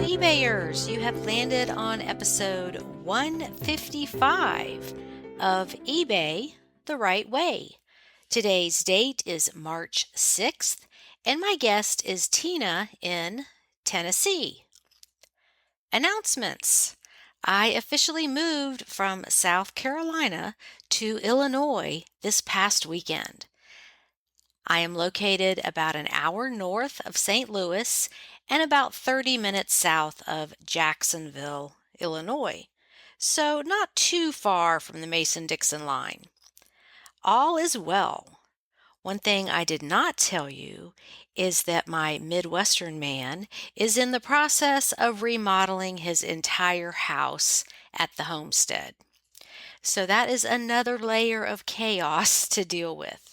eBayers, you have landed on episode 155 of eBay the Right Way. Today's date is March 6th, and my guest is Tena in Tennessee. Announcements. I officially moved from South Carolina to Illinois this past weekend. I am located about an hour north of St. Louis and about 30 minutes south of Jacksonville, Illinois, so not too far from the Mason-Dixon line. All is well. One thing I did not tell you is that my Midwestern man is in the process of remodeling his entire house at the homestead. So that is another layer of chaos to deal with.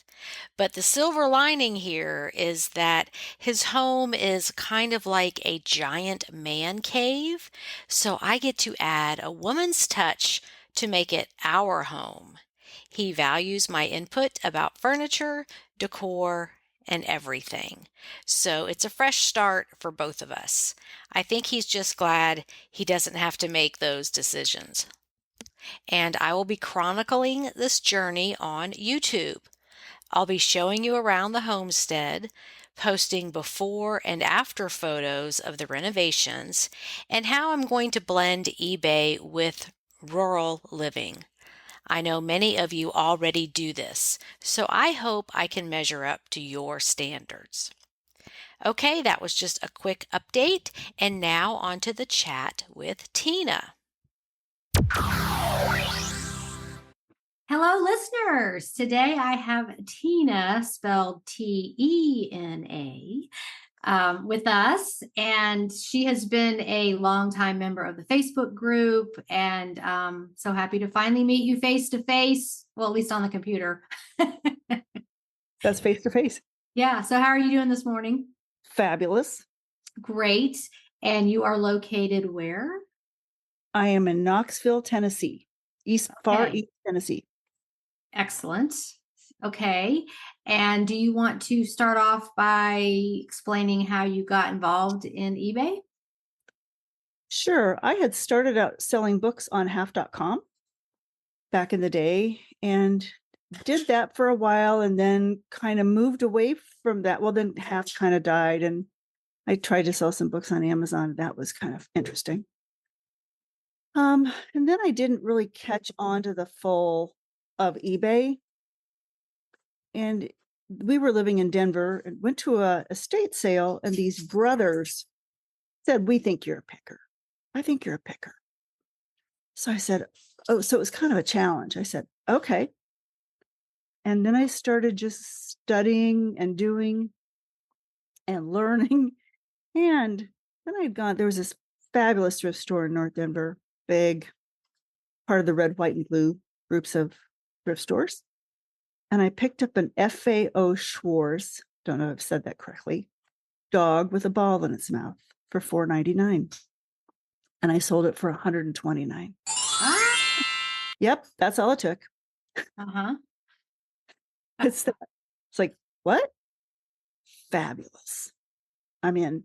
But the silver lining here is that his home is kind of like a giant man cave, so I get to add a woman's touch to make it our home. He values my input about furniture, decor, and everything. So it's a fresh start for both of us. I think he's just glad he doesn't have to make those decisions. And I will be chronicling this journey on YouTube. I'll be showing you around the homestead, posting before and after photos of the renovations, and how I'm going to blend eBay with rural living. I know many of you already do this, so I hope I can measure up to your standards. Okay, that was just a quick update, and now on to the chat with Tena. Hello, listeners. Today I have Tena, spelled Tena, with us, and she has been a longtime member of the Facebook group, and so happy to finally meet you face to face. Well, at least on the computer. That's face to face. Yeah. So how are you doing this morning? Fabulous. Great. And you are located where? I am in Knoxville, Tennessee, far east Tennessee. Excellent. Okay. And do you want to start off by explaining how you got involved in eBay? Sure. I had started out selling books on half.com back in the day and did that for a while and then kind of moved away from that. Well, then half kind of died and I tried to sell some books on Amazon. That was kind of interesting. And then I didn't really catch on to the full of eBay. And we were living in Denver and went to a estate sale, and these brothers said, "We think you're a picker. I think you're a picker." So I said, "Oh," so it was kind of a challenge. I said, "Okay." And then I started just studying and doing and learning. And then there was this fabulous thrift store in North Denver, big, part of the red, white, and blue groups of thrift stores. And I picked up an FAO Schwarz, don't know if I've said that correctly, dog with a ball in its mouth for $4.99. And I sold it for $129. Ah. Yep, that's all it took. Uh-huh. It's like, what? Fabulous. I'm in.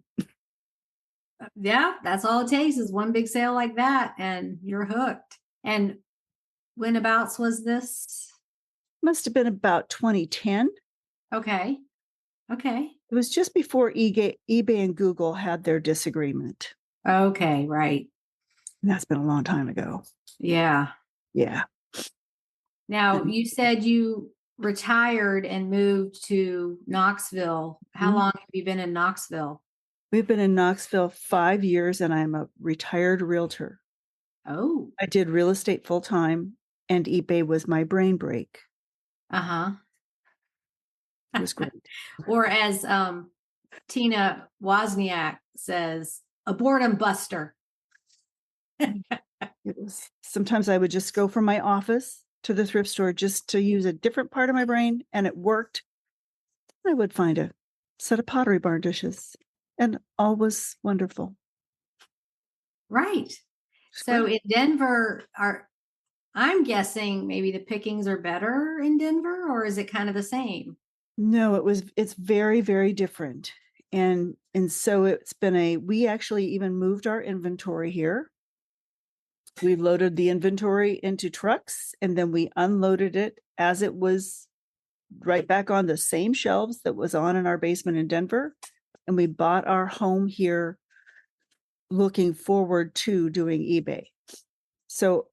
Yeah, that's all it takes is one big sale like that, and you're hooked. And whenabouts was this? Must have been about 2010. Okay. It was just before eBay and Google had their disagreement. Okay, right. And that's been a long time ago. Yeah. Yeah. Now, you said you retired and moved to Knoxville. How long have you been in Knoxville? We've been in Knoxville 5 years, and I'm a retired realtor. Oh. I did real estate full time, and eBay was my brain break. Uh-huh. It was great. Or as Tena Wozniak says, a boredom buster. It was. Sometimes I would just go from my office to the thrift store just to use a different part of my brain, and it worked. I would find a set of Pottery Barn dishes, and all was wonderful. Right. So in Denver, I'm guessing maybe the pickings are better in Denver, or is it kind of the same? No, it's very, very different. And so it's been we actually even moved our inventory here. We loaded the inventory into trucks and then we unloaded it as it was right back on the same shelves that was on in our basement in Denver. And we bought our home here looking forward to doing eBay. So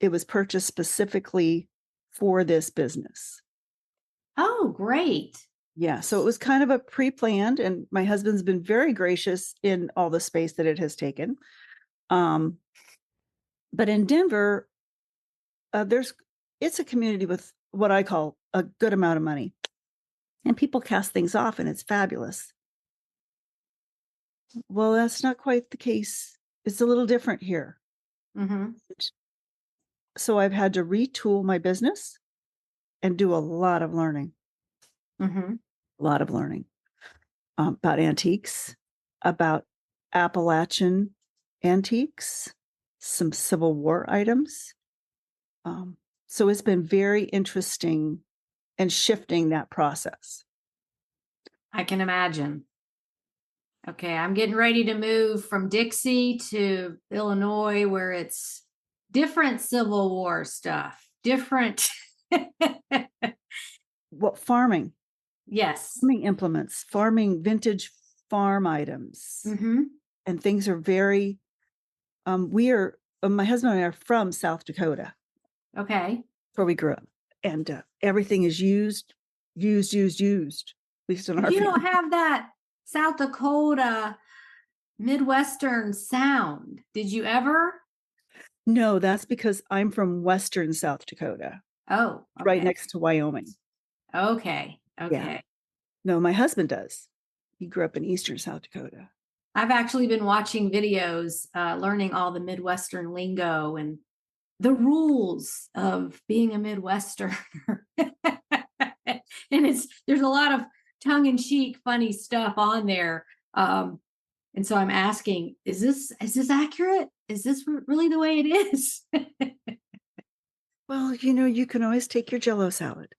it was purchased specifically for this business. Oh, great. Yeah. So it was kind of a pre-planned, and my husband's been very gracious in all the space that it has taken. But in Denver, it's a community with what I call a good amount of money, and people cast things off and it's fabulous. Well, that's not quite the case. It's a little different here. Mm-hmm. So I've had to retool my business and do a lot of learning. Mm-hmm. A lot of learning about antiques, about Appalachian antiques, some Civil War items. So it's been very interesting and shifting that process. I can imagine. Okay, I'm getting ready to move from Dixie to Illinois, where it's different Civil War stuff, different. What farming? Yes. Farming implements, farming vintage farm items, Mm-hmm. and things are very. My husband and I are from South Dakota. Okay. Where we grew up, and everything is used. At least in our You family. don't have that South Dakota Midwestern sound. Did you ever? No, that's because I'm from Western South Dakota, Oh, okay. right next to Wyoming. Okay. Okay. Yeah. No, my husband does. He grew up in Eastern South Dakota. I've actually been watching videos, learning all the Midwestern lingo and the rules of being a Midwesterner. And there's a lot of tongue-in-cheek funny stuff on there. And so I'm asking, is this accurate? Is this really the way it is? Well, you can always take your Jell-O salad.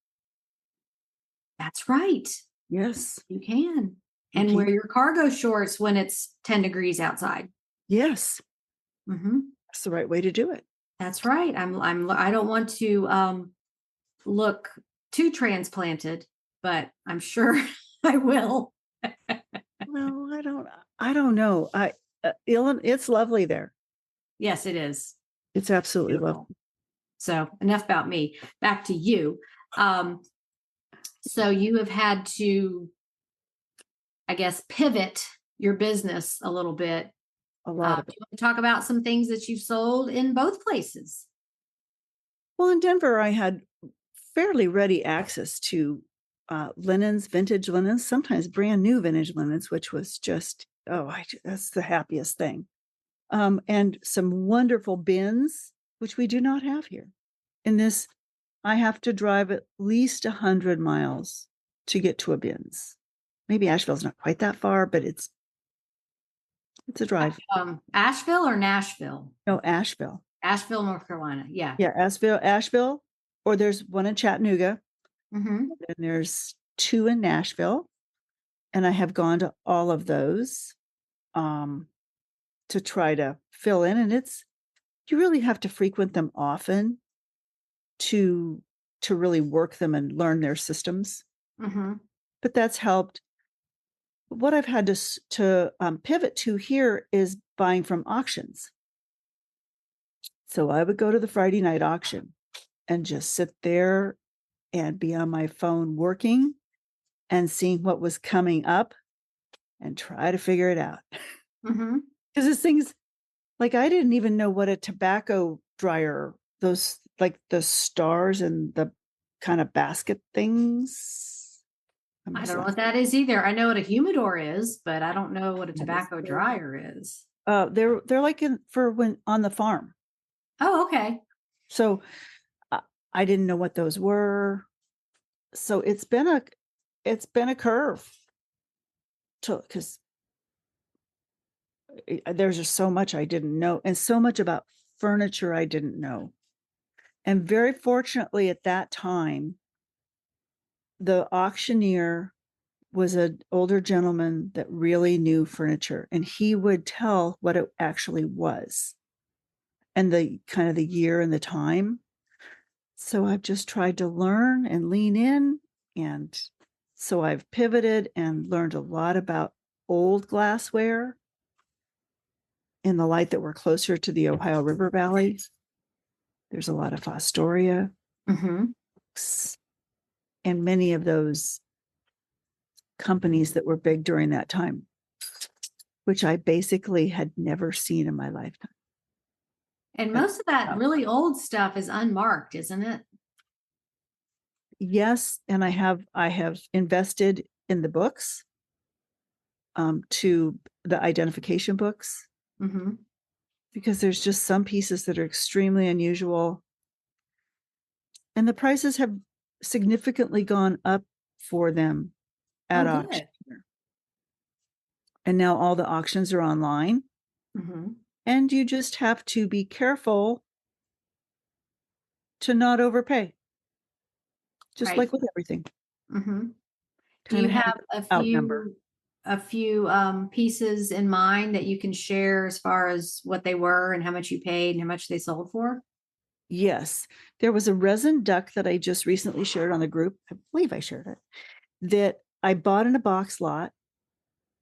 That's right. Yes. You can. And wear your cargo shorts when it's 10 degrees outside. Yes. Mm-hmm. That's the right way to do it. That's right. I don't want to look too transplanted, but I'm sure I will. Well, I don't know. It's lovely there. Yes, it is. It's absolutely Beautiful. lovely. So enough about me. Back to you. So you have had to, I guess, pivot your business a little bit. A lot of Do it. you want to talk about some things that you've sold in both places? Well, in Denver, I had fairly ready access to linens, vintage linens, sometimes brand new vintage linens, which was just, that's the happiest thing. And some wonderful bins, which we do not have here. In this, I have to drive at least 100 miles to get to a bins. Maybe Asheville's not quite that far, but it's a drive. Asheville or Nashville? No, Asheville. Asheville, North Carolina. Yeah. Yeah, Asheville, or there's one in Chattanooga, Mm-hmm. and there's two in Nashville, and I have gone to all of those to try to fill in, and you really have to frequent them often to really work them and learn their systems. Mm-hmm. But that's helped. What I've had to pivot to here is buying from auctions. So I would go to the Friday night auction and just sit there and be on my phone working and seeing what was coming up and try to figure it out. Mm-hmm. Because it's things like I didn't even know what a tobacco dryer, those like the stars and the kind of basket things. I don't know what that is either. I know what a humidor is, but I don't know what a tobacco dryer is. They're like for when on the farm. Oh, okay. So I didn't know what those were. So it's been a curve because there's just so much I didn't know, and so much about furniture I didn't know. And very fortunately at that time, the auctioneer was an older gentleman that really knew furniture, and he would tell what it actually was and the kind of the year and the time. So I've just tried to learn and lean in. And so I've pivoted and learned a lot about old glassware in the light that we're closer to the Ohio River Valley. There's a lot of Fostoria. Mm-hmm. And many of those companies that were big during that time, which I basically had never seen in my lifetime. And most of that really old stuff is unmarked, isn't it? Yes, and I have invested in the books, to the identification books, Mm-hmm. because there's just some pieces that are extremely unusual, and the prices have significantly gone up for them at Oh, auction. good. And now all the auctions are online, Mm-hmm. and you just have to be careful to not overpay, just Right. like with everything. Mm-hmm. Do Kind you of have have outnumber. a few pieces in mind that you can share as far as what they were and how much you paid and how much they sold for? Yes, there was a resin duck that I just recently shared on the group. I believe I shared it, that I bought in a box lot,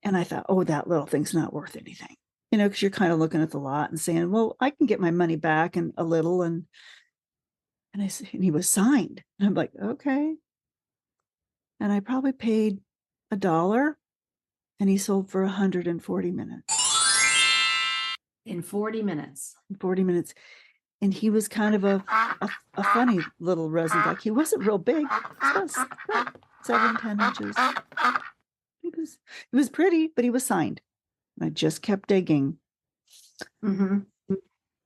and I thought, oh, that little thing's not worth anything, because you're kind of looking at the lot and saying, well, I can get my money back and a little. And I said, and he was signed. And I'm like, okay. And I probably paid $1, and he sold for 140 minutes. In 40 minutes. 40 minutes. And he was kind of a funny little resin duck. He wasn't real big. He was about 7-10 inches. It was pretty, but he was signed. And I just kept digging. Mm-hmm. Let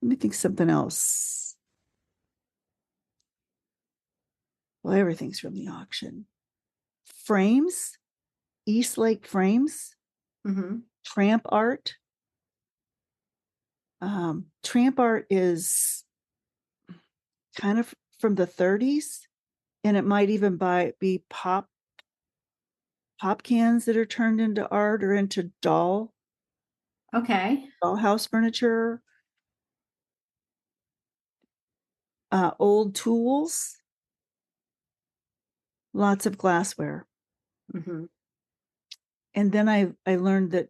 me think something else. Well, everything's from the auction. Frames, East Lake frames, Mm-hmm. tramp art. Tramp art is kind of from the 30s, and it might even be pop cans that are turned into art or into Okay. dollhouse furniture. Old tools, lots of glassware. Mm-hmm. And then I learned that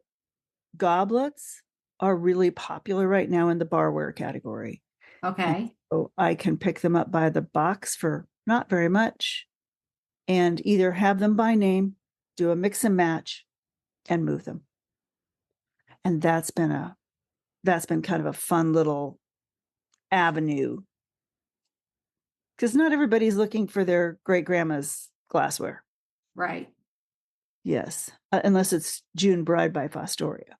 goblets are really popular right now in the barware category. And Okay. so I can pick them up by the box for not very much, and either have them by name, do a mix and match, and move them. And that's been kind of a fun little avenue, because not everybody's looking for their great grandma's glassware. Right. Yes, unless it's June Bride by Fostoria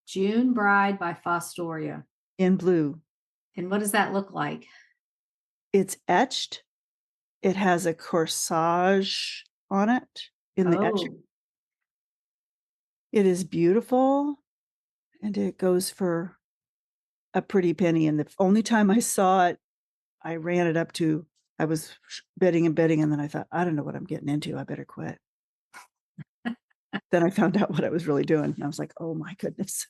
June Bride by Fostoria. in blue. And what does that look like? It's etched. It has a corsage on it in the etching. Oh, It is beautiful, and it goes for a pretty penny. And the only time I saw it, I ran it up to, I was bidding and bidding, and then I thought, I don't know what I'm getting into. I better quit. Then I found out what I was really doing, and I was like, oh my goodness.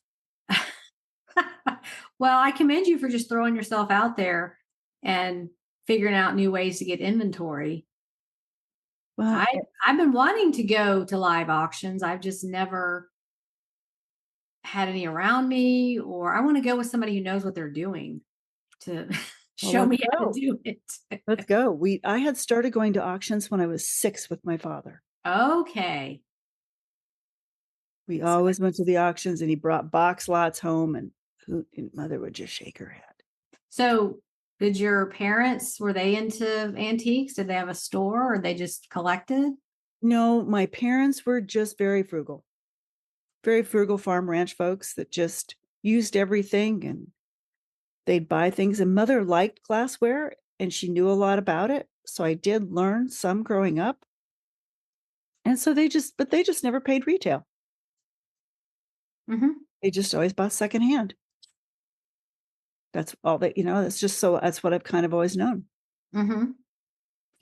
well, I commend you for just throwing yourself out there and figuring out new ways to get inventory. Well, I've been wanting to go to live auctions. I've just never had any around me, or I want to go with somebody who knows what they're doing to show me how to do it. Let's go. I had started going to auctions when I was 6 with my father. Okay. We always went to the auctions, and he brought box lots home, and mother would just shake her head. So did your parents, were they into antiques? Did they have a store, or they just collected? No, my parents were just very frugal farm ranch folks that just used everything, and they'd buy things. And mother liked glassware, and she knew a lot about it. So I did learn some growing up. And so they just never paid retail. Mm-hmm. They just always bought secondhand. That's all that's what I've kind of always known. Mm-hmm.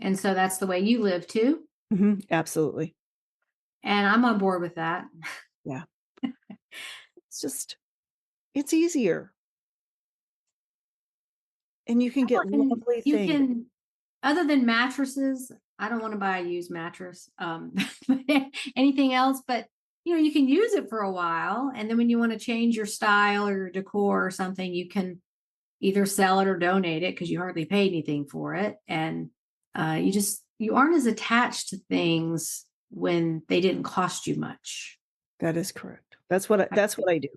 And so that's the way you live too? Mm-hmm, absolutely. And I'm on board with that. Yeah. It's easier. And you can get And lovely you things. can, other than mattresses, I don't want to buy a used mattress. Anything else, but you can use it for a while, and then when you want to change your style or your decor or something, you can either sell it or donate it because you hardly paid anything for it, and you aren't as attached to things when they didn't cost you much. That is correct. That's what I do.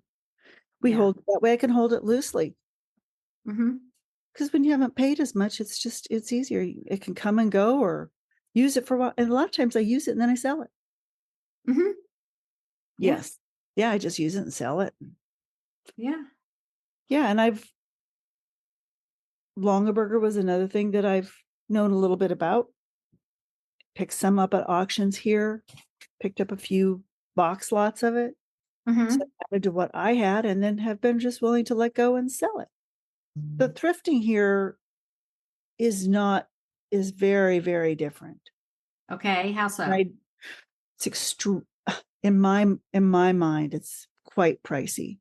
We Yeah. hold that way. I can hold it loosely. Mm-hmm. Because when you haven't paid as much, it's easier. It can come and go, or use it for a while. And a lot of times I use it and then I sell it. Mm-hmm. Yeah. Yes. Yeah, I just use it and sell it. Yeah. Yeah, and Longaberger was another thing that I've known a little bit about. Picked some up at auctions here, picked up a few box lots of it, Mm-hmm. so added to what I had, and then have been just willing to let go and sell it. The thrifting here is very, very different. Okay. How so? It's extreme in my mind, it's quite pricey,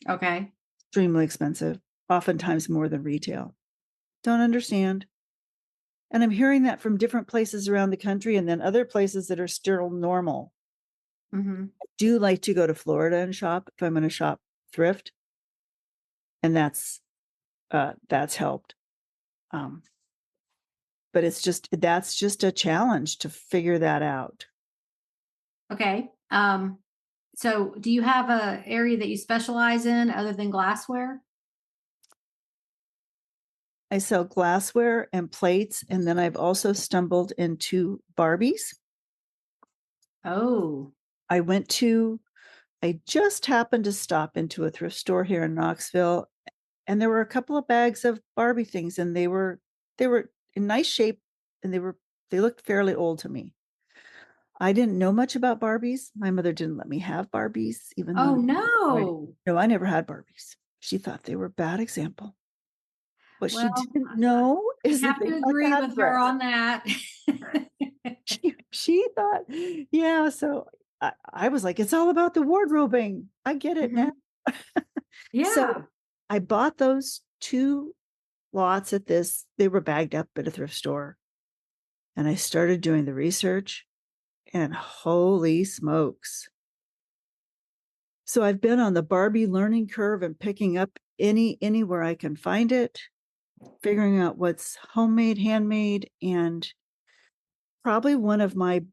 Okay. extremely expensive, oftentimes more than retail. Don't understand. And I'm hearing that from different places around the country, and then other places that are still normal. Mm-hmm. I do like to go to Florida and shop if I'm going to shop thrift, and that's helped. But that's just a challenge to figure that out. Okay. So do you have a area that you specialize in other than glassware? I sell glassware and plates, and then I've also stumbled into Barbies. Oh. I just happened to stop into a thrift store here in Knoxville, and there were a couple of bags of Barbie things, and they were in nice shape, and they looked fairly old to me. I didn't know much about Barbies. My mother didn't let me have Barbies, even Oh though no. no, I never had Barbies. She thought they were a bad example. What she Well, didn't know I is that have they to like to agree have with her breasts. on that. She thought, yeah. So I was like, it's all about the wardrobing. I get it now. Mhm. So Yeah. I bought those 2 lots at this. They were bagged up at a thrift store, and I started doing the research, and holy smokes. So I've been on the Barbie learning curve and picking up anywhere I can find it, figuring out what's homemade, handmade, and probably one of my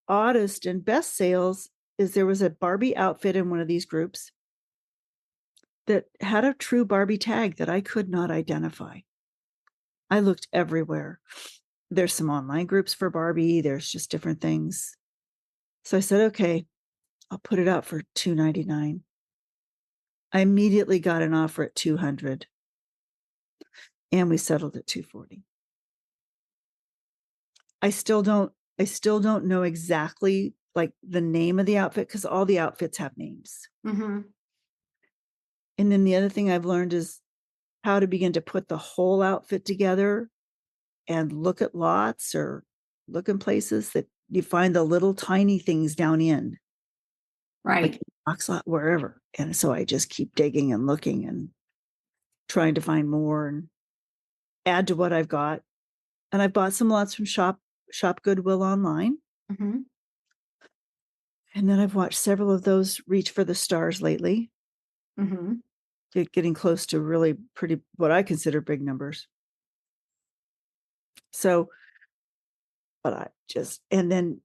oddest and best sales is there was a Barbie outfit in one of these groups that had a true Barbie tag that I could not identify. I looked everywhere. There's some online groups for Barbie, there's just different things. So I said, okay, I'll put it out for $2.99. I immediately got an offer at $200, and we settled at $240. I still don't know exactly like the name of the outfit, because all the outfits have names. Mm-hmm. And then the other thing I've learned is how to begin to put the whole outfit together and look at lots or look in places that you find the little tiny things down in, like Right. box lot, wherever. And so I just keep digging and looking and trying to find more and add to what I've got. And I've bought some lots from Shop Goodwill online. Mm-hmm. And then I've watched several of those reach for the stars lately, Mm-hmm. getting close to really pretty, what I consider big numbers. So, and then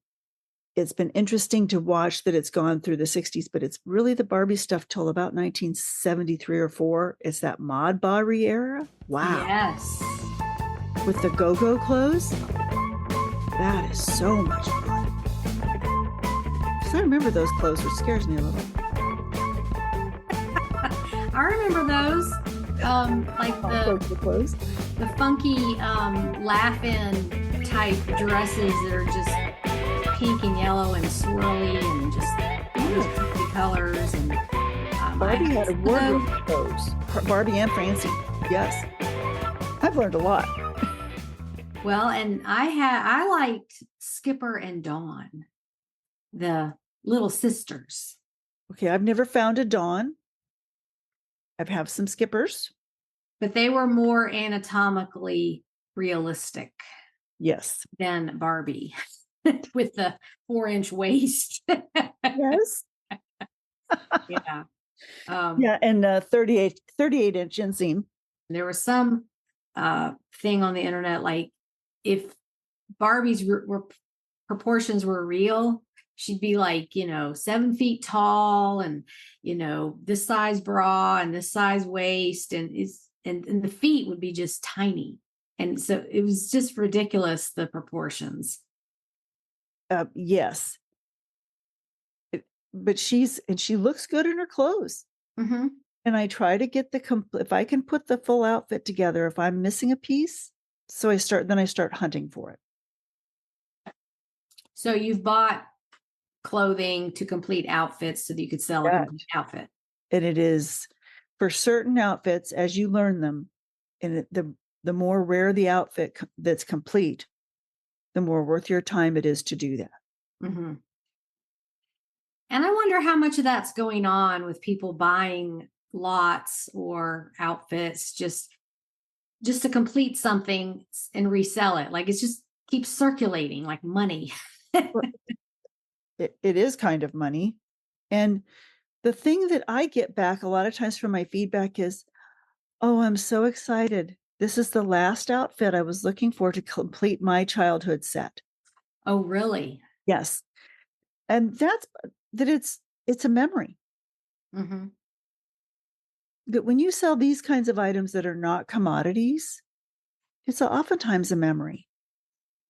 it's been interesting to watch that it's gone through the 60s, but it's really the Barbie stuff till about 1973 or 4. It's that mod Barbie era. Wow. Yes. With the go-go clothes. That is so much fun. Because I remember those clothes, which scares me a little. I remember those. Like the funky laugh-in type dresses that are just pink and yellow and swirly and just pretty colors. And Barbie had a wardrobe of those. Barbie and Francie. Yes. I've learned a lot. Well, and I liked Skipper and Dawn. the little sisters. Okay, I've never found a Dawn. I've have some Skippers. But they were more anatomically realistic Yes. than Barbie with the 4-inch waist. Yes. Yeah. Yeah, and 38-inch inseam. There was some thing on the internet, like if Barbie's proportions were real, she'd be like, 7 feet tall and, this size bra and this size waist and the feet would be just tiny. And so it was just ridiculous, the proportions. Yes. But she looks good in her clothes. Mm-hmm. And I try to get if I can put the full outfit together, if I'm missing a piece, so I start hunting for it. So you've bought clothing to complete outfits so that you could sell a complete outfit. And it is for certain outfits, as you learn them, and the more rare the outfit that's complete, the more worth your time it is to do that. Mm-hmm. And I wonder how much of that's going on with people buying lots or outfits just to complete something and resell it. Like it's just keeps circulating like money. It is kind of money. And the thing that I get back a lot of times from my feedback is, oh, I'm so excited. This is the last outfit I was looking for to complete my childhood set. Oh, really? Yes. And it's a memory. Mm-hmm. That when you sell these kinds of items that are not commodities, it's oftentimes a memory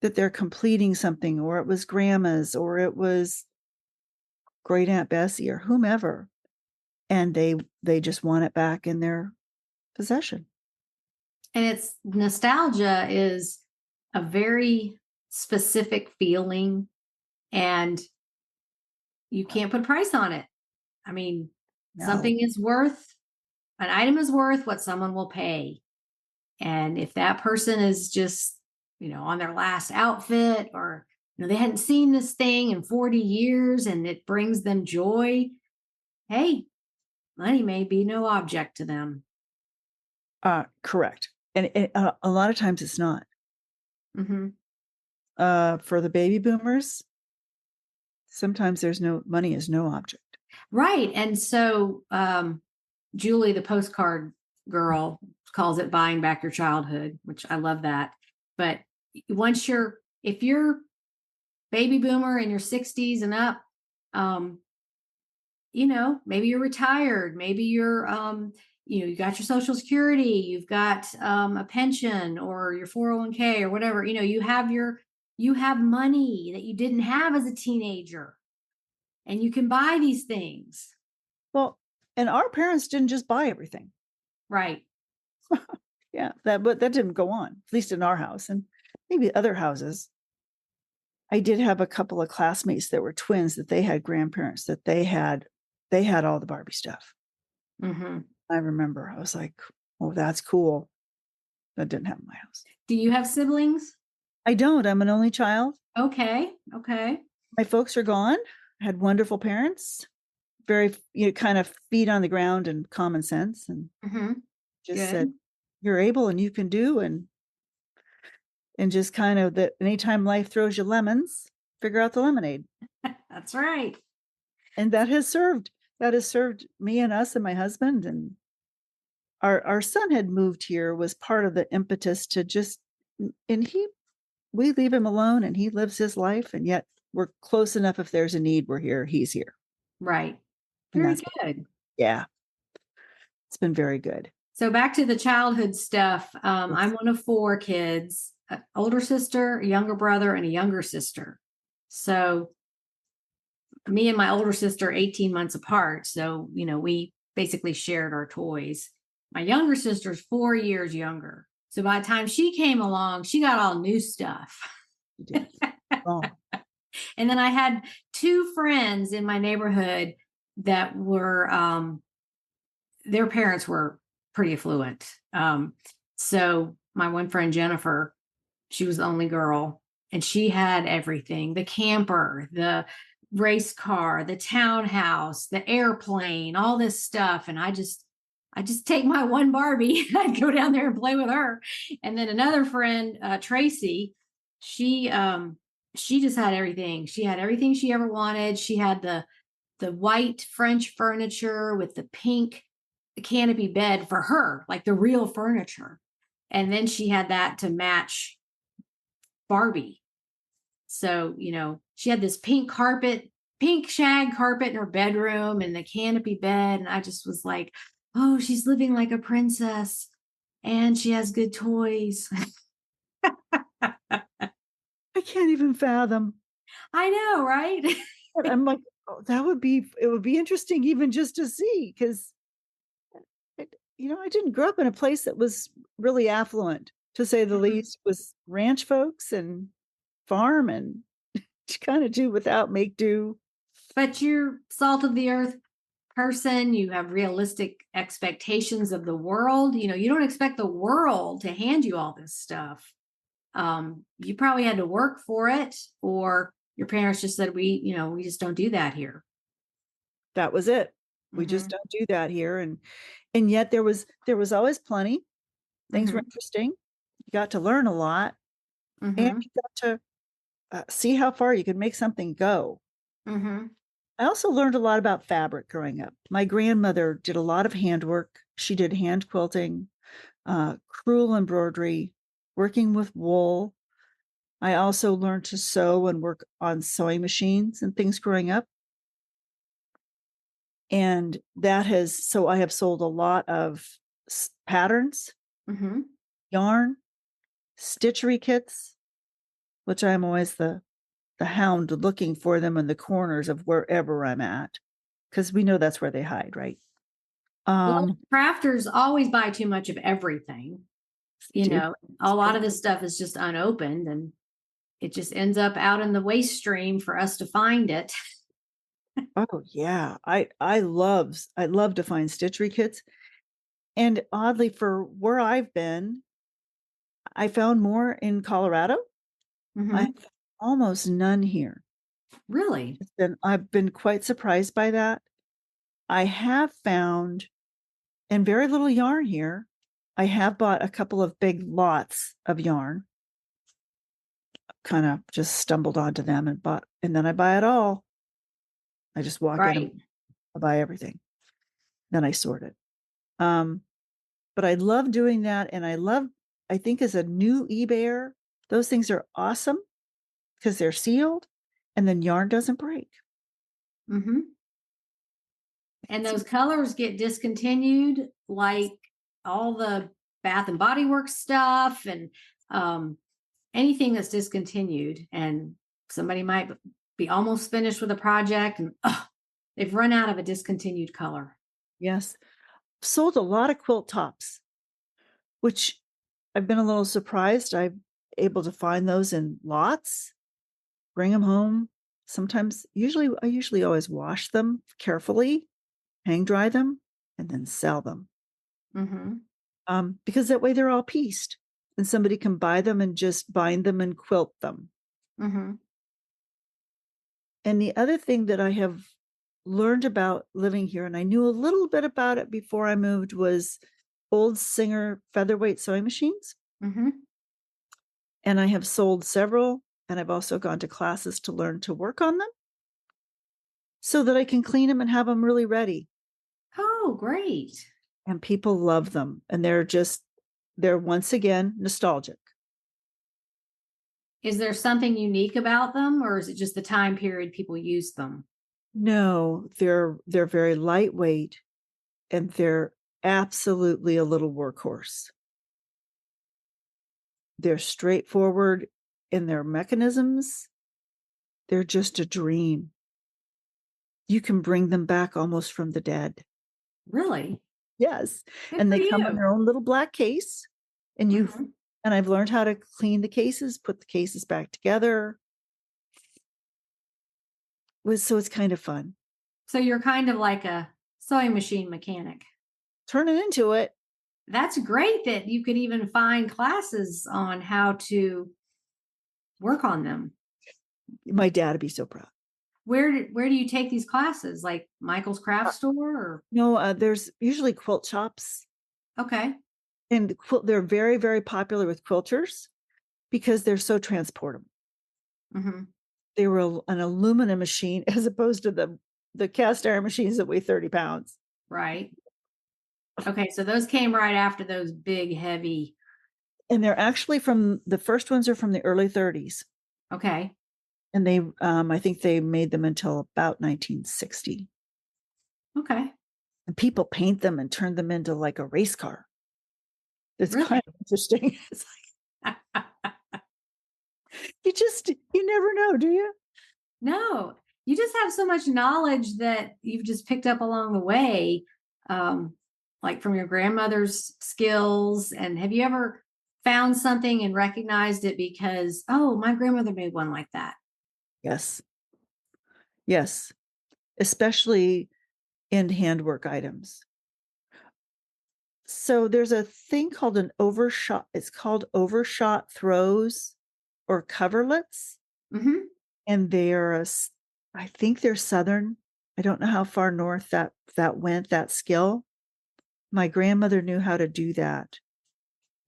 that they're completing something, or it was grandma's, or it was great Aunt Bessie, or whomever, and they just want it back in their possession. And it's nostalgia is a very specific feeling, and you can't put a price on it. I mean, No. An item is worth what someone will pay. And if that person is just, on their last outfit, or, they hadn't seen this thing in 40 years and it brings them joy, hey, money may be no object to them. Correct. And a lot of times it's not. Mm-hmm. For the baby boomers, sometimes money is no object. Right. And so Julie, the postcard girl, calls it buying back your childhood, which I love that. But if you're baby boomer in your 60s and up, maybe you're retired, maybe you're, you got your Social Security, you've got a pension or your 401k or whatever, you have money that you didn't have as a teenager, and you can buy these things. Well, and our parents didn't just buy everything. Right. Yeah, but that didn't go on, at least in our house and maybe other houses. I did have a couple of classmates that were twins that they had grandparents that they had all the Barbie stuff. Mm-hmm. I remember I was like, oh, that's cool. That didn't happen in my house. Do you have siblings? I don't. I'm an only child. Okay. My folks are gone. I had wonderful parents, very, kind of feet on the ground and common sense, and Mm-hmm. just Good. said, you're able and you can do, and just kind of that anytime life throws you lemons, figure out the lemonade. That's right. And that has served me and us and my husband, and our son had moved here, was part of the impetus to just, and we leave him alone and he lives his life, and yet we're close enough. If there's a need, he's here. Right. And Very good. Yeah. It's been very good. So back to the childhood stuff. I'm one of 4 kids, an older sister, a younger brother, and a younger sister. So me and my older sister are 18 months apart. So, we basically shared our toys. My younger sister's 4 years younger. So by the time she came along, she got all new stuff. Oh. And then I had 2 friends in my neighborhood that were, their parents were pretty affluent. So my one friend, Jennifer, she was the only girl, and she had everything, the camper, the race car, the townhouse, the airplane, all this stuff. And I just take my one Barbie. I'd go down there and play with her. And then another friend, Tracy, she just had everything. She had everything she ever wanted. She had the white French furniture with the pink canopy bed for her, like the real furniture. And then she had that to match Barbie. So, she had this pink shag carpet in her bedroom and the canopy bed. And I just was like, oh, she's living like a princess and she has good toys. I can't even fathom. I know, right? And I'm like, oh, it would be interesting even just to see, because I didn't grow up in a place that was really affluent, to say the least. It was ranch folks and farm, and to kind of do without, make do. But you're salt of the earth person. You have realistic expectations of the world. You don't expect the world to hand you all this stuff. You probably had to work for it, or your parents just said, we just don't do that here. That was it. We just don't do that here. And yet there was always plenty. Things were interesting. You got to learn a lot, and you got to see how far you could make something go. I also learned a lot about fabric growing up. My grandmother did a lot of handwork. She did hand quilting, crewel embroidery, working with wool. I also learned to sew and work on sewing machines and things growing up. And so I have sold a lot of patterns, yarn, stitchery kits, which I'm always the hound looking for them in the corners of wherever I'm at, because we know that's where they hide, right? Well, crafters always buy too much of everything. A lot of this stuff is just unopened, and it just ends up out in the waste stream for us to find it. Oh yeah, I love to find stitchery kits, and oddly, for where I've been, I found more in Colorado. I have almost none here. Really? I've been quite surprised by that. I have found, and very little yarn here. I have bought a couple of big lots of yarn. Kind of just stumbled onto them and bought, and then I buy it all. I just walk in and I buy everything. Then I sort it. But I love doing that. And I think as a new eBayer, those things are awesome because they're sealed and then yarn doesn't break. And those colors get discontinued, like all the Bath and Body Works stuff and anything that's discontinued. And somebody might be almost finished with a project and they've run out of a discontinued color. Yes. Sold a lot of quilt tops, which I've been a little surprised. I'm able to find those in lots, bring them home. Sometimes, I usually always wash them carefully, hang dry them, and then sell them. Because that way they're all pieced and somebody can buy them and just bind them and quilt them. And the other thing that I have learned about living here, and I knew a little bit about it before I moved, was old Singer featherweight sewing machines. And I have sold several, and I've also gone to classes to learn to work on them so that I can clean them and have them really ready. Oh, great. And people love them. And they're once again nostalgic. Is there something unique about them, or is it just the time period people use them? No, they're very lightweight, and they're absolutely a little workhorse. They're straightforward in their mechanisms. They're just a dream. You can bring them back almost from the dead. Really? Yes. And they come in their own little black case, and and I've learned how to clean the cases, put the cases back together. So it's kind of fun. So you're kind of like a sewing machine mechanic. Turning into it. That's great that you could even find classes on how to work on them. My dad would be so proud. Where do you take these classes? Like Michael's craft store or No, there's usually quilt shops, okay. and they're very, very popular with quilters because they're so transportable. Hmm. They were an aluminum machine as opposed to the cast iron machines that weigh 30 pounds. Right. Okay, so those came right after those big, heavy. And they're actually the first ones are from the early 30s. Okay. And I think they made them until about 1960. Okay. And people paint them and turn them into like a race car. It's Really? kind of interesting. It's like, you never know, do you? No, you just have so much knowledge that you've just picked up along the way, like from your grandmother's skills. And have you ever found something and recognized it because, oh, my grandmother made one like that? Yes. Yes. Especially in handwork items. So there's a thing called an overshot. It's called overshot throws or coverlets. Mm-hmm. And I think they're Southern. I don't know how far north that went, that skill. My grandmother knew how to do that.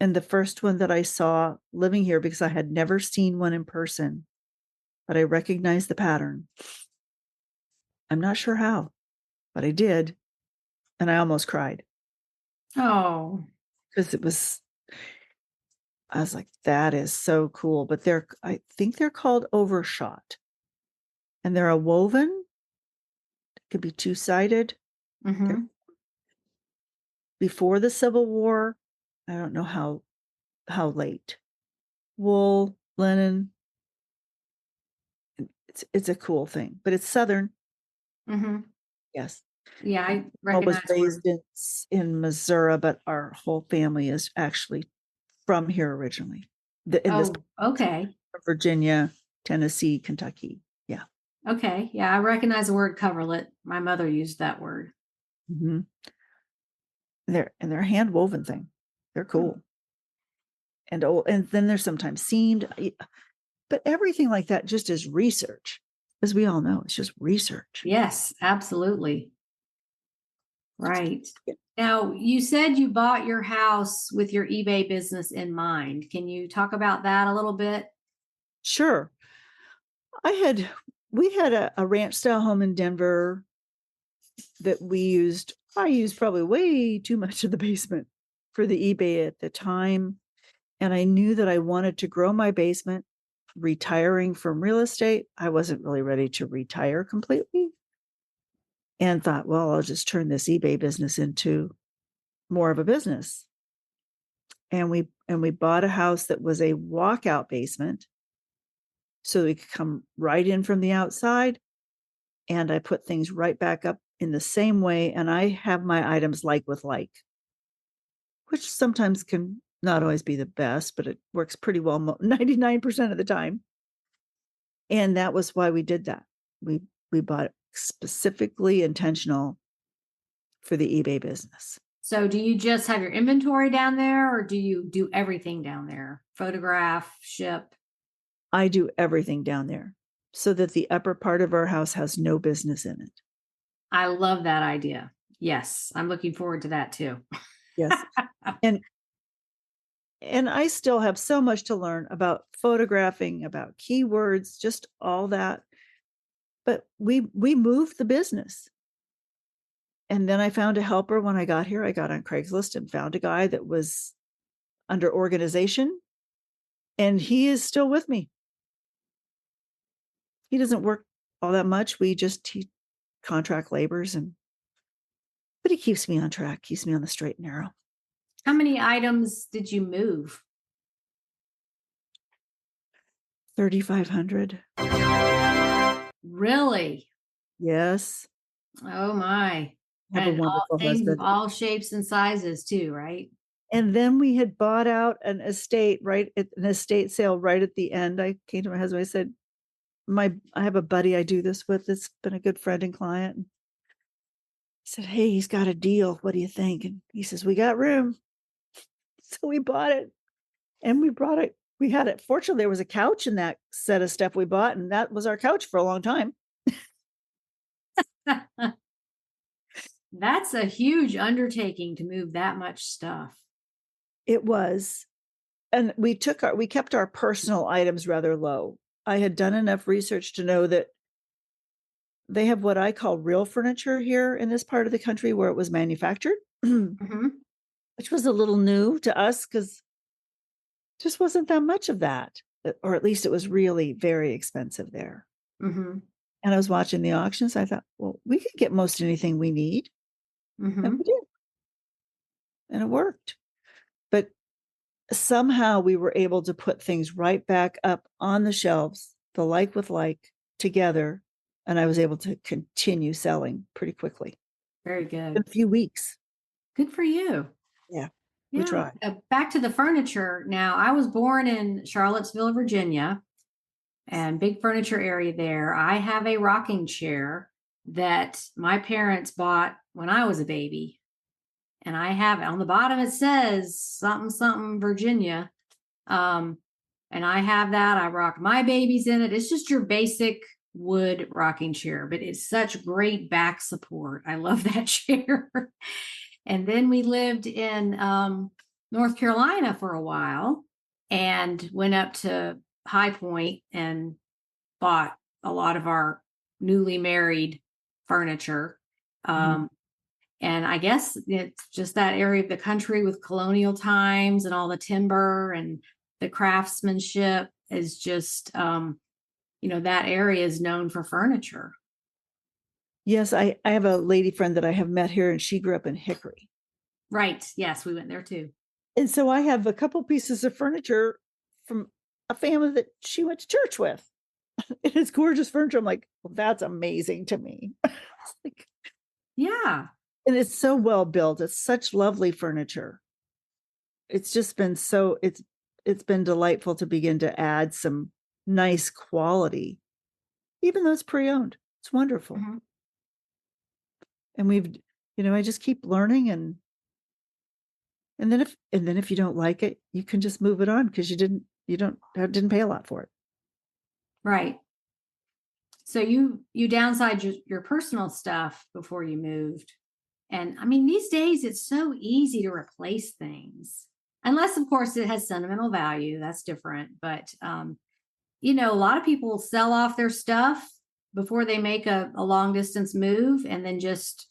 And the first one that I saw living here, because I had never seen one in person, but I recognized the pattern. I'm not sure how, but I did. And I almost cried Oh. because I was like, that is so cool. But I think they're called overshot. And they're a woven. It could be two-sided. Mm-hmm. Before the Civil War. I don't know how late. Wool, linen. It's a cool thing, but it's Southern. Mm-hmm. Yes. Yeah, I I was recognize where. raised in Missouri, but our whole family is actually from here originally. In this Oh, okay. Virginia, Tennessee, Kentucky. Yeah. Okay. Yeah, I recognize the word coverlet. My mother used that word. Mm-hmm. They're hand woven thing. They're cool. And then they're sometimes seamed. But everything like that just is research. As we all know, it's just research. Yes, absolutely. Right. Yeah. Now, you said you bought your house with your eBay business in mind. Can you talk about that a little bit? Sure. We had a ranch style home in Denver that I used probably way too much of the basement for the eBay at the time. And I knew that I wanted to grow my basement. Retiring from real estate, I wasn't really ready to retire completely. And thought, well, I'll just turn this eBay business into more of a business. And we bought a house that was a walkout basement so we could come right in from the outside. And I put things right back up in the same way. And I have my items like with like, which sometimes can not always be the best, but it works pretty well 99% of the time. And that was why we did that. We bought it specifically intentional for the eBay business. So, do you just have your inventory down there or do you do everything down there? Photograph, ship? I do everything down there so that the upper part of our house has no business in it. I love that idea. Yes, I'm looking forward to that too. Yes. And I still have so much to learn about photographing, about keywords, just all that. But we moved the business. And then I found a helper when I got here. I got on Craigslist and found a guy that was under organization, and he is still with me. He doesn't work all that much. He contract labors, but he keeps me on track, keeps me on the straight and narrow. How many items did you move? 3,500. Really? Yes. Oh my. I have a And all wonderful things of husband. all shapes and sizes too, right? And then we had bought out an estate an estate sale right at the end. I came to my husband. I said, I have a buddy I do this with that's been a good friend and client. He said, hey, he's got a deal. What do you think? And he says, we got room. So we bought it and we brought it. We had it. Fortunately, there was a couch in that set of stuff we bought, and that was our couch for a long time. That's a huge undertaking to move that much stuff. It was. And we kept our personal items rather low. I had done enough research to know that they have what I call real furniture here in this part of the country where it was manufactured, Mm-hmm. which was a little new to us because just wasn't that much of that, or at least it was really very expensive there. Mm-hmm. And I was watching the auctions. I thought, well, we could get most anything we need. Mm-hmm. And we did. And it worked. But somehow we were able to put things right back up on the shelves, the like with like together. And I was able to continue selling pretty quickly Very in good. a few weeks. Good for you. Yeah, we Yeah. tried. Back to the furniture. Now, I was born in Charlottesville, Virginia, and big furniture area there. I have a rocking chair that my parents bought when I was a baby. And I have it on the bottom, it says something, something Virginia. And I have that. I rock my babies in it. It's just your basic wood rocking chair, but it's such great back support. I love that chair. And then we lived in North Carolina for a while and went up to High Point and bought a lot of our newly married furniture. Mhm. And I guess it's just that area of the country with colonial times and all the timber and the craftsmanship is just, that area is known for furniture. Yes, I have a lady friend that I have met here, and she grew up in Hickory. Right. Yes, we went there too. And so I have a couple pieces of furniture from a family that she went to church with. And it's gorgeous furniture. I'm like, well, that's amazing to me. It's like, Yeah. and it's so well built. It's such lovely furniture. It's just been it's been delightful to begin to add some nice quality, even though it's pre-owned. It's wonderful. Mhm. And I just keep learning, and then if you don't like it, you can just move it on because didn't pay a lot for it. Right. So you downsized your personal stuff before you moved. And I mean, these days it's so easy to replace things. Unless, of course, it has sentimental value. That's different. But a lot of people sell off their stuff before they make a long distance move and then just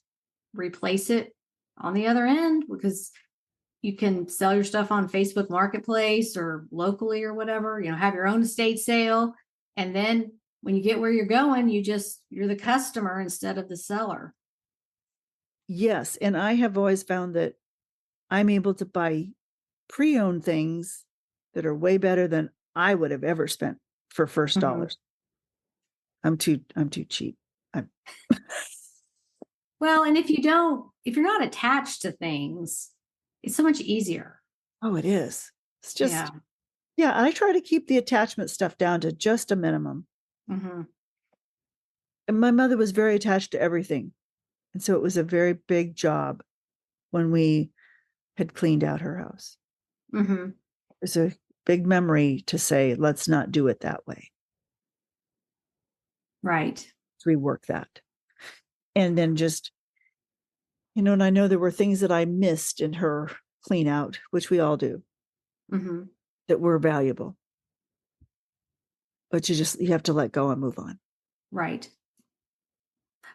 replace it on the other end because you can sell your stuff on Facebook Marketplace or locally or whatever, have your own estate sale. And then when you get where you're going, you're the customer instead of the seller. Yes, and I have always found that I'm able to buy pre-owned things that are way better than I would have ever spent for first Mhm. dollars. I'm too cheap. Well, and if you're not attached to things, it's so much easier. Oh, it is. It's just, Yeah. yeah, I try to keep the attachment stuff down to just a minimum. Mm-hmm. And my mother was very attached to everything. And so it was a very big job when we had cleaned out her house. Mm-hmm. It was a big memory to say, let's not do it that way. Right. Let's rework that. And then just, and I know there were things that I missed in her clean out, which we all do, Mm-hmm. that were valuable. But you have to let go and move on. Right.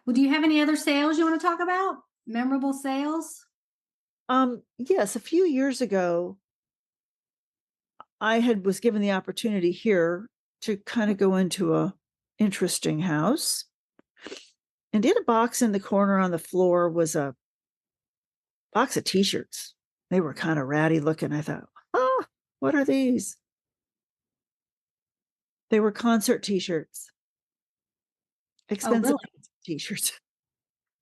Well, do you have any other sales you want to talk about? Memorable sales? Yes, a few years ago, I was given the opportunity here to kind of go into a interesting house. And in a box in the corner on the floor was a box of t-shirts. They were kind of ratty looking. I thought, oh, what are these? They were concert t-shirts, Oh, expensive really? t-shirts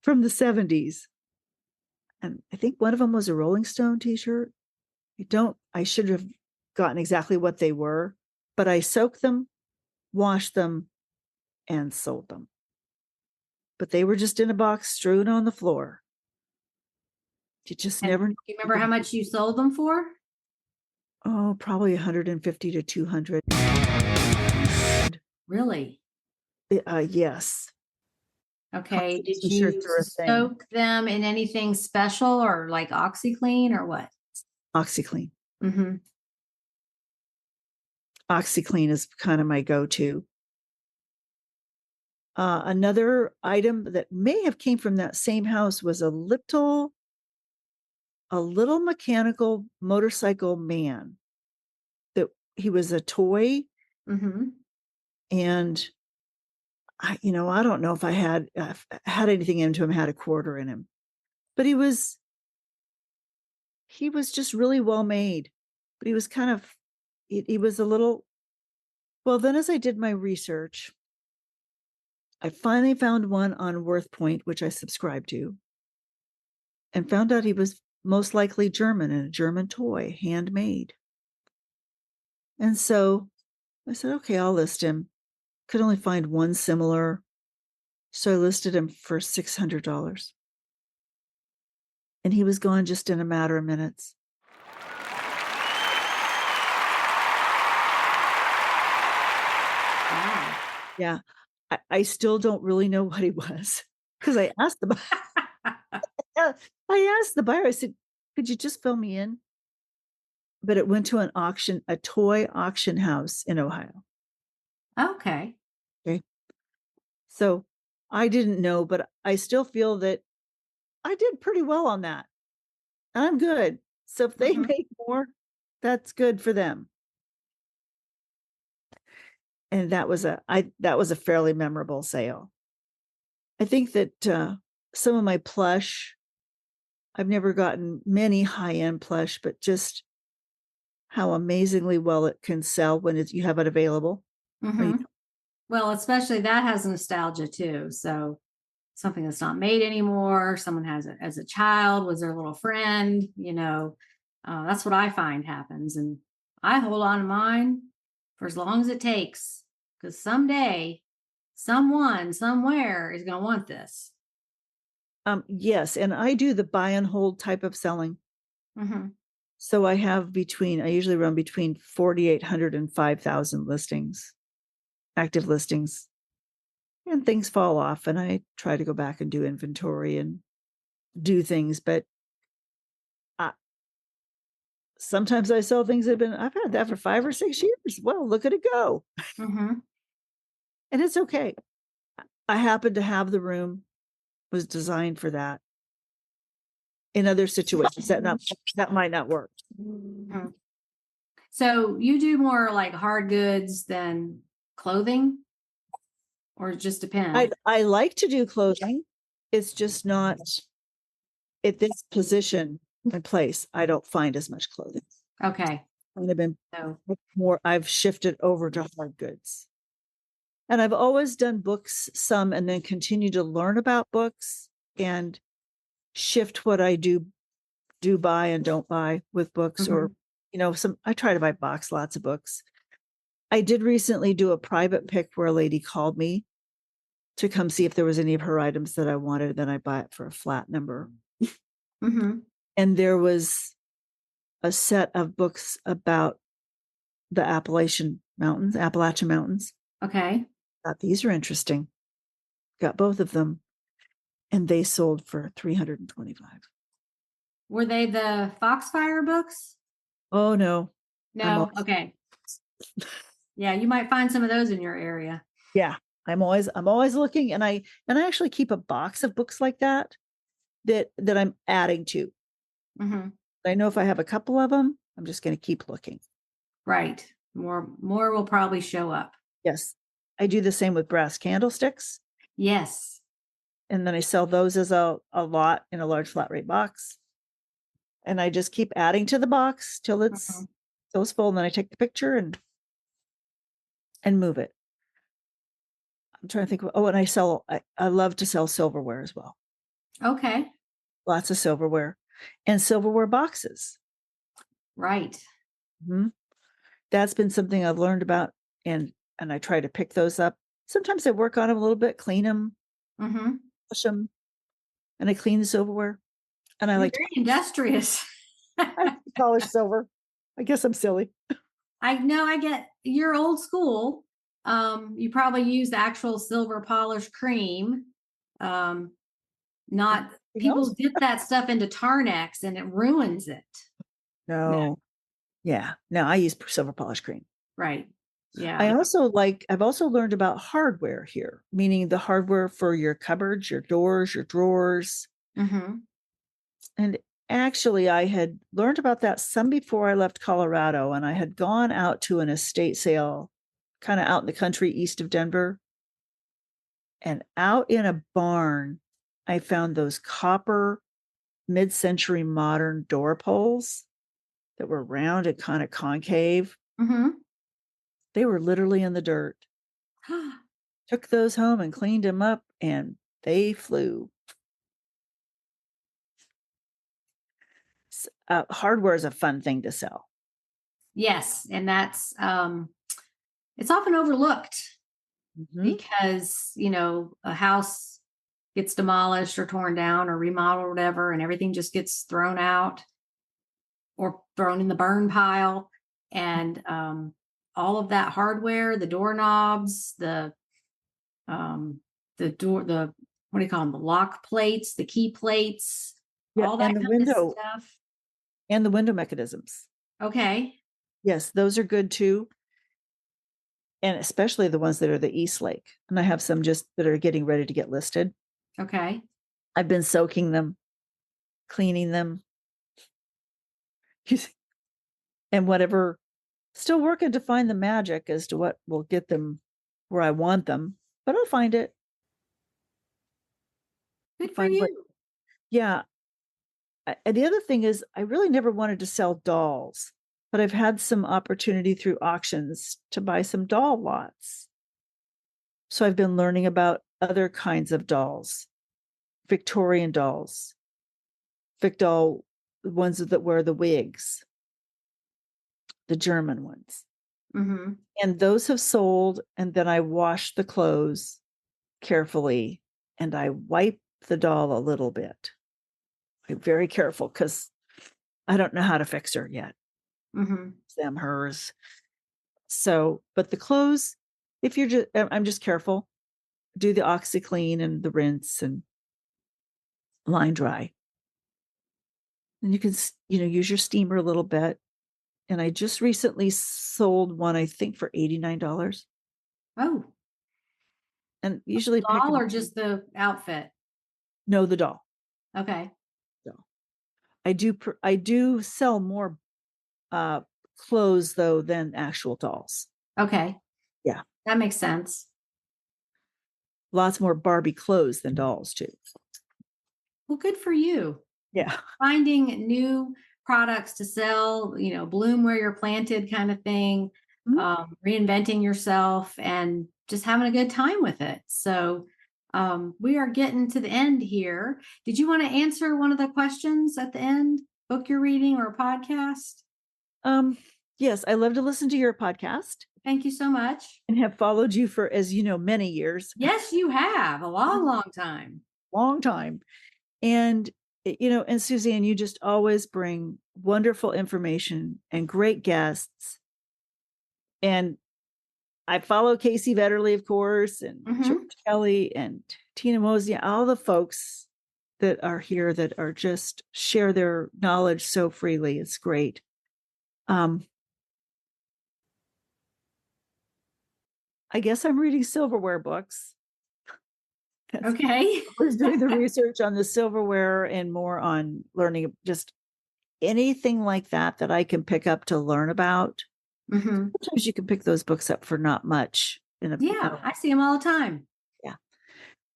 from the 70s. And I think one of them was a Rolling Stone t-shirt. I should have gotten exactly what they were, but I soaked them, washed them, and sold them. But they were just in a box strewn on the floor. You just And never do you remember how much you sold them for? Oh, probably 150 to 200. Really? Yes. Okay. Did T-shirts you are a thing. soak them in anything special or like OxyClean or what? OxyClean. Mm-hmm. OxyClean is kind of my go-to. Another item that may have came from that same house was a little mechanical motorcycle man. That he was a toy, Mm-hmm. and I don't know if I had anything into him, had a quarter in him, but he was just really well made. But he was kind of he was a little. Well, then as I did my research, I finally found one on Worth Point, which I subscribe to, and found out he was most likely German and a German toy, handmade. And so I said, okay, I'll list him. Could only find one similar. So I listed him for $600. And he was gone just in a matter of minutes. Wow. Yeah. I still don't really know what he was, because I asked the buyer, I said, could you just fill me in? But it went to an auction, a toy auction house in Ohio. Okay. Okay. So I didn't know, but I still feel that I did pretty well on that. And I'm good. So if they Mhm. make more, that's good for them. And that was a fairly memorable sale. I think that some of my plush, I've never gotten many high-end plush, but just how amazingly well it can sell when you have it available. Mhm. Well, especially that has nostalgia too. So something that's not made anymore. Someone has it as a child, was their little friend, that's what I find happens. And I hold on to mine for as long as it takes, because someday someone somewhere is going to want this. Yes, and I do the buy and hold type of selling. Mm-hmm. So I usually run between 4,800 and 5,000 listings, active listings, and things fall off. And I try to go back and do inventory and do things, but sometimes I sell things I've had that for 5 or 6 years. Well, look at it go. Mm-hmm. And it's okay. I happen to have the room was designed for that. In other situations that might not work. Mm-hmm. So you do more like hard goods than clothing, or it just depends? I like to do clothing. It's just not at this position and place. I don't find as much clothing. Okay. I've been So, more, I've shifted over to hard goods. And I've always done books some, and then continue to learn about books and shift what I do buy and don't buy with books. Or I try to buy lots of books. I did recently do a private pick where a lady called me to come see if there was any of her items that I wanted. Then I buy it for a flat number. mm-hmm. And there was a set of books about the Appalachian Mountains. Okay. Thought these are interesting. Got both of them, and they sold for $325. Were they the Foxfire books? Oh no. No. Okay. Yeah, you might find some of those in your area. Yeah. I'm always looking, and I actually keep a box of books like that I'm adding to. Mm-hmm. I know if I have a couple of them, I'm just going to keep looking. Right. More will probably show up. Yes. I do the same with brass candlesticks. Yes. And then I sell those as a lot in a large flat rate box. And I just keep adding to the box till it's full. And then I take the picture and move it. I'm trying to think. And I love to sell silverware as well. Okay. Lots of silverware and silverware boxes. Right. Mm-hmm. That's been something I've learned about, and I try to pick those up. Sometimes I work on them a little bit, clean them, wash them, and I clean the silverware. And You're very industrious. I polish silver. I guess I'm silly. I know. I get you're old school. You probably use the actual silver polish cream, Not Anything people else? dip that stuff into Tarnex and it ruins it. No. Yeah. No, I use silver polish cream. Right. Yeah. I've also learned about hardware here, meaning the hardware for your cupboards, your doors, your drawers. Mm-hmm. And actually, I had learned about that some before I left Colorado, and I had gone out to an estate sale kind of out in the country east of Denver. And out in a barn, I found those copper mid-century modern door pulls that were round and kind of concave. Mm-hmm. They were literally in the dirt. Took those home and cleaned them up, and they flew. Hardware is a fun thing to sell. Yes. And that's it's often overlooked because, a house gets demolished or torn down or remodeled or whatever, and everything just gets thrown out or thrown in the burn pile. And all of that hardware, the doorknobs, the door, what do you call them? The lock plates, the key plates, Yeah, all that and the kind of window stuff. and the window mechanisms. Okay. Yes, those are good too. And especially the ones that are the East Lake. And I have some just that are getting ready to get listed. Okay. I've been soaking them, cleaning them, and whatever. Still working to find the magic as to what will get them where I want them, but I'll find it. Good for Find what, you. yeah. And the other thing is, I really never wanted to sell dolls, but I've had some opportunity through auctions to buy some doll lots. So I've been learning about other kinds of dolls, Victorian dolls, Vic doll, the ones that wear the wigs, the German ones. Mm-hmm. And those have sold. And then I wash the clothes carefully and I wipe the doll a little bit. I'm very careful because I don't know how to fix her yet. Mm-hmm. Them, hers. So, but the clothes, if you're just, I'm just careful. Do the OxyClean and the rinse and line dry. And you can, use your steamer a little bit. And I just recently sold one, I think, for $89. Oh, And usually pick doll them. or just the outfit? No, the doll. Okay. I do sell more clothes though than actual dolls. Okay. Yeah. That makes sense. Lots more Barbie clothes than dolls too. Well, good for you. Yeah. Finding new products to sell, bloom where you're planted kind of thing, reinventing yourself and just having a good time with it. So we are getting to the end here. Did you want to answer one of the questions at the end? Book you're reading or a podcast? Yes, I love to listen to your podcast Thank you so much. and have followed you for, as you know, many years. Yes, you have. A long, long time. Long time. And, and Suzanne, you just always bring wonderful information and great guests. And I follow Casey Vetterly, of course, and George Kelly and Tina Mosey, all the folks that are here that are just share their knowledge so freely. It's great. I guess I'm reading silverware books. Okay. I was doing the research on the silverware and more on learning just anything like that I can pick up to learn about. Sometimes you can pick those books up for not much. Yeah, I see them all the time. Yeah.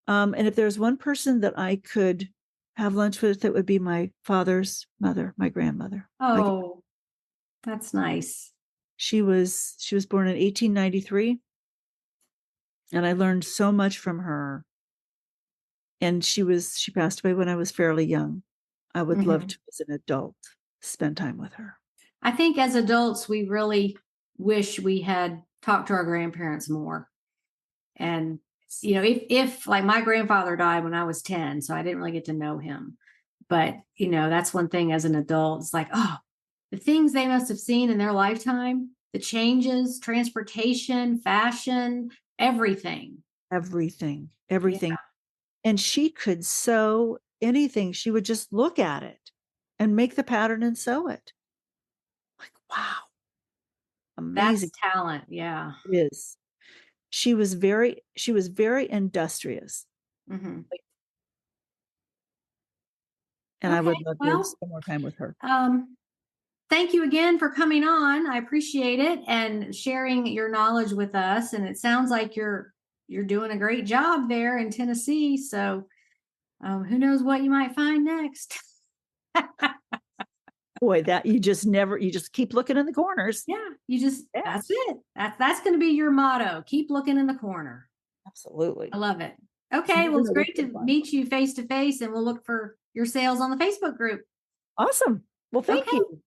And if there's one person that I could have lunch with, it would be my father's mother, my grandmother. Oh, that's nice. She was born in 1893. And I learned so much from her. And she passed away when I was fairly young. I would love to, as an adult, spend time with her. I think as adults, we really wish we had talked to our grandparents more. And, if like my grandfather died when I was 10, so I didn't really get to know him. But, that's one thing as an adult. It's like, oh, the things they must have seen in their lifetime, the changes, transportation, fashion, everything. Everything. Yeah. And she could sew anything. She would just look at it and make the pattern and sew it. Like, wow, That's amazing. talent. Yeah. It is. She was very industrious. Mhm. And I Okay. would love to Well, spend more time with her. thank you again for coming on. I appreciate it and sharing your knowledge with us. And it sounds like you're doing a great job there in Tennessee. So who knows what you might find next? Boy, that you just keep looking in the corners. Yeah, Yeah, that's it. That's going to be your motto. Keep looking in the corner. absolutely. I love it. You Okay, never well, it's know what great you'll to find. meet you face to face, and we'll look for your sales on the Facebook group. Awesome. Well, thank Okay, you.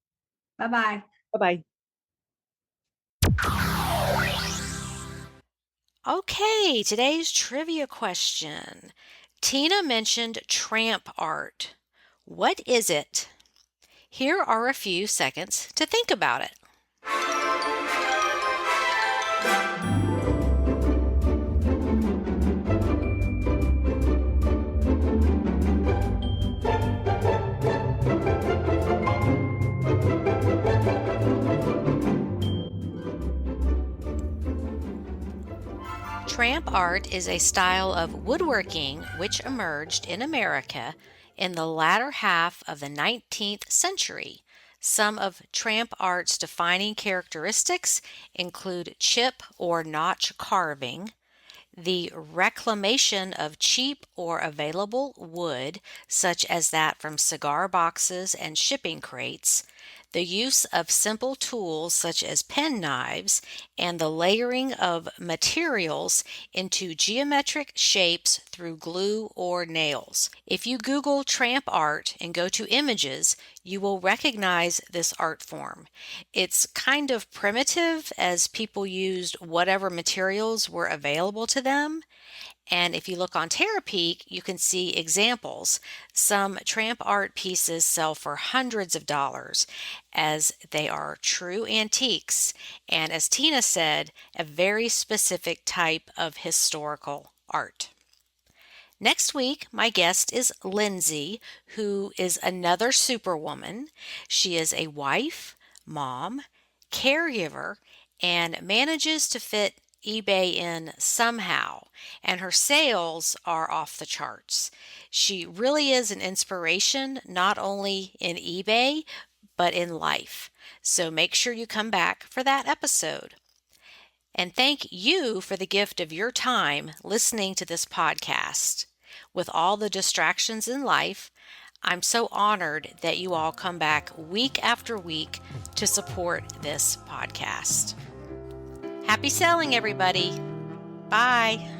bye-bye. Bye-bye. Okay, today's trivia question. Tina mentioned tramp art. What is it? Here are a few seconds to think about it. Tramp art is a style of woodworking which emerged in America in the latter half of the 19th century. Some of tramp art's defining characteristics include chip or notch carving, the reclamation of cheap or available wood, such as that from cigar boxes and shipping crates, the use of simple tools such as pen knives, and the layering of materials into geometric shapes through glue or nails. If you Google tramp art and go to images, you will recognize this art form. It's kind of primitive as people used whatever materials were available to them. And if you look on Terapeak, you can see examples. Some tramp art pieces sell for hundreds of dollars as they are true antiques. And as Tina said, a very specific type of historical art. Next week, my guest is Lindsay, who is another superwoman. She is a wife, mom, caregiver, and manages to fit eBay in somehow, and her sales are off the charts. She really is an inspiration, not only in eBay, but in life. So make sure you come back for that episode. And thank you for the gift of your time listening to this podcast. With all the distractions in life, I'm so honored that you all come back week after week to support this podcast. Happy selling, everybody. Bye.